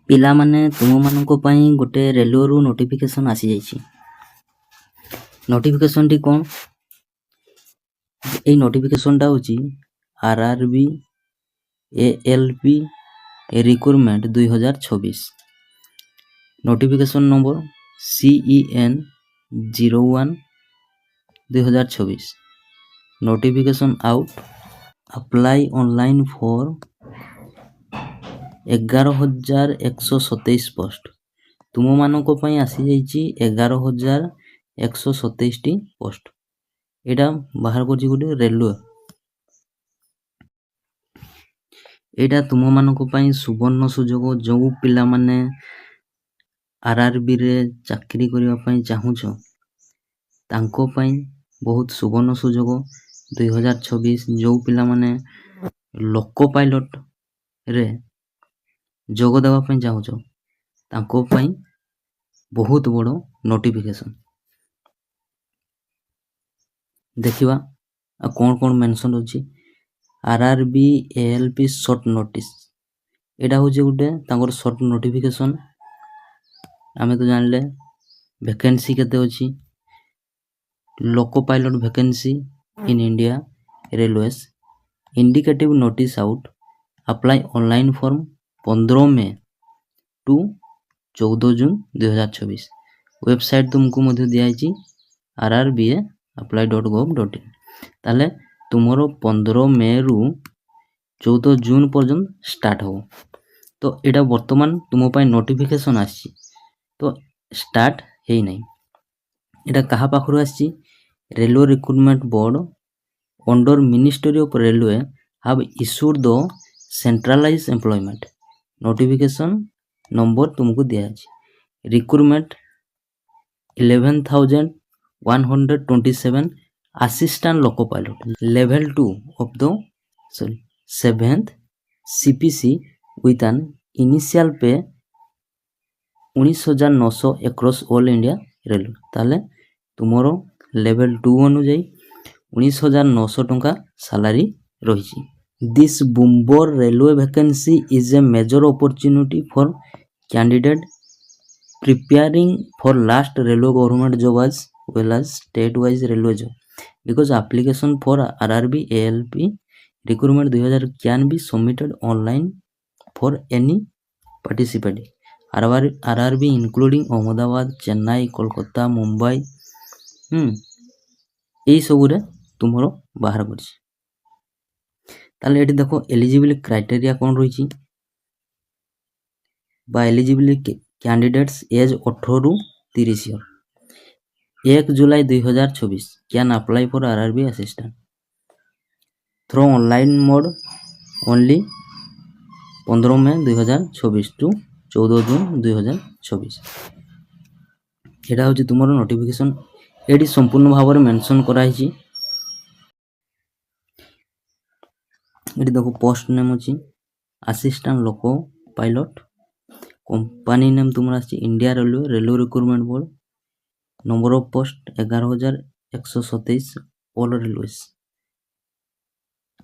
ପିଲାମାନେ ତୁମମାନଙ୍କ ପାଇଁ ଗୋଟେ ରେଲୱେରୁ ନୋଟିଫିକେସନ୍ ଆସିଯାଇଛି। ନୋଟିଫିକେସନ୍ଟି କ'ଣ? ଏଇ ନୋଟିଫିକେସନ୍ଟା ହେଉଛି RRB ALP recruitment 2026। Notification number CEN 01/2026। Notification out apply online for 11,127 post. ତୁମମାନଙ୍କ ପାଇଁ ଆସିଯାଇଛି 11,127ଟି ପୋଷ୍ଟ। ଏଇଟା ବାହାର କରୁଛି ଗୋଟେ ରେଲୱେ। ଏଇଟା ତୁମମାନଙ୍କ ପାଇଁ ସୁବର୍ଣ୍ଣ ସୁଯୋଗ। ଯେଉଁ ପିଲାମାନେ RRBରେ ଚାକିରି କରିବା ପାଇଁ ଚାହୁଁଛ ତାଙ୍କ ପାଇଁ ବହୁତ ସୁବର୍ଣ୍ଣ ସୁଯୋଗ। 2026 ଯେଉଁ ପିଲାମାନେ ଲୋକ ପାଇଲଟରେ ଯୋଗ ଦେବା ପାଇଁ ଚାହୁଁଛ ତାଙ୍କ ପାଇଁ ବହୁତ ବଡ଼ ନୋଟିଫିକେସନ୍। ଦେଖିବା ଆଉ କ'ଣ କ'ଣ ମେନସନ୍ ଅଛି। RRB ALP ସର୍ଟ ନୋଟିସ୍, ଏଇଟା ହେଉଛି ଗୋଟେ ତାଙ୍କର ସର୍ଟ ନୋଟିଫିକେସନ୍। ଆମେ ତ ଜାଣିଲେ ଭ୍ୟାକେନ୍ସି କେତେ ଅଛି। Loco pilot vacancy in India railways. Indicative notice out apply online form 15 May to 14 June 2026। Website ତୁମକୁ ମଧ୍ୟ ଦିଆଯାଇଛି rrba.apply.gov.in। ତାହେଲେ ତୁମର 15 ମେରୁ 14 ଜୁନ୍ ପର୍ଯ୍ୟନ୍ତ ଷ୍ଟାର୍ଟ ହେବ। ତ ଏଇଟା ବର୍ତ୍ତମାନ ତୁମ ପାଇଁ ନୋଟିଫିକେସନ୍ ଆସିଛି, ତ ଷ୍ଟାର୍ଟ ହେଇନାହିଁ। ଏଇଟା କାହା ପାଖରୁ ଆସିଛି? Railway recruitment board under ministry of railway have issued the centralise employment. Notification number ତୁମକୁ ଦିଆଯାଇଛି। Recruitment 11,127 assistant loco pilot level 2 of the 7th CPC with an initial pay 19,900 across all India railway. ତାହେଲେ ତୁମର level 2 ଅନୁଯାୟୀ 19,900 ଟଙ୍କା salary ରହିଛି। This Bumber railway vacancy is a major opportunity for candidate preparing for last railway government job as well as state-wise railway job, because application for RRB ALP recruitment 2000 can be submitted online for any participating RRB including Ahmedabad, Chennai, Kolkata, Mumbai ଏଇସବୁରେ ତୁମର ବାହାର କରିଛି। ତାହେଲେ ଏଠି ଦେଖ ଏଲିଜିବିଲି criteria କ'ଣ ରହିଛି ବା eligible candidates age 18ରୁ 30 year. 1 July 2026 can apply for RRB assistant through online mode only 15 May 2026 ଟୁ 14 ଜୁନ୍ 2026। ଏଇଟା ହେଉଛି ତୁମର ନୋଟିଫିକେସନ୍। ଏଠି ସମ୍ପୂର୍ଣ୍ଣ ଭାବରେ ମେନସନ୍ କରାହେଇଛି। ଏଠି ଦେଖ ପୋଷ୍ଟ ନେମ୍ ଅଛି assistant loco pilot. Company name ତୁମର ଆସିଛି India railway recruitment board. Number of post 11,127 all railways.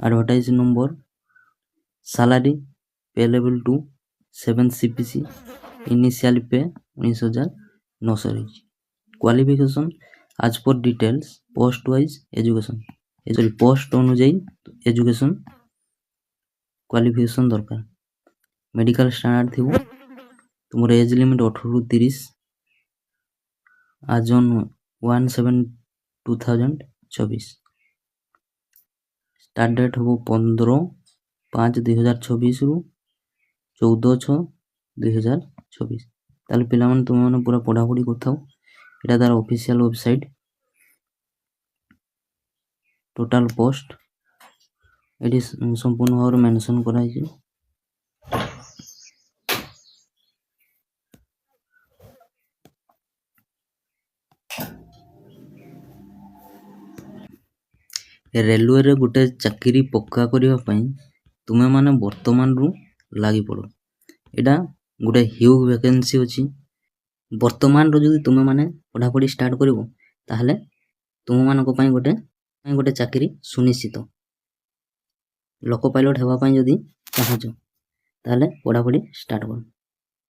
Advertise number salary pay level 2 7 CPC initial pay 19,900 ରହିଛି। Qualification as per details post wise education, post ଅନୁଯାୟୀ education qualification ଦରକାର। Medical standard ଥିବ। ତୁମର age limit 18ରୁ 30 as on 1/7/2024। Start date ହେବ 15/5/2026ରୁ 14/6/2026। ତାହେଲେ ପିଲାମାନେ ତୁମେମାନେ ପୁରା ପଢ଼ାପଢ଼ି କରିଥାଉ। ଏଇଟା ତାର ଅଫିସିଆଲ ୱେବସାଇଟ୍। ଟୋଟାଲ ପୋଷ୍ଟ ଏଠି ସମ୍ପୂର୍ଣ୍ଣ ଭାବରେ ମେନସନ୍ କରାଯାଇଛି। ରେଲୱେରେ ଗୋଟେ ଚାକିରି ପକ୍କା କରିବା ପାଇଁ ତୁମେମାନେ ବର୍ତ୍ତମାନରୁ ଲାଗିପଡ଼। ଏଇଟା ଗୋଟେ ହ୍ୟୁଜ୍ ଭ୍ୟାକେନ୍ସି ଅଛି। ବର୍ତ୍ତମାନରୁ ଯଦି ତୁମେମାନେ ପଢ଼ାପଢ଼ି ଷ୍ଟାର୍ଟ କରିବ ତାହେଲେ ତୁମମାନଙ୍କ ପାଇଁ ଗୋଟେ ଚାକିରି ସୁନିଶ୍ଚିତ। ଲୋକ ପାଇଲଟ ହେବା ପାଇଁ ଯଦି ଚାହୁଁଛ ତାହେଲେ ପଢ଼ାପଢ଼ି ଷ୍ଟାର୍ଟ କର।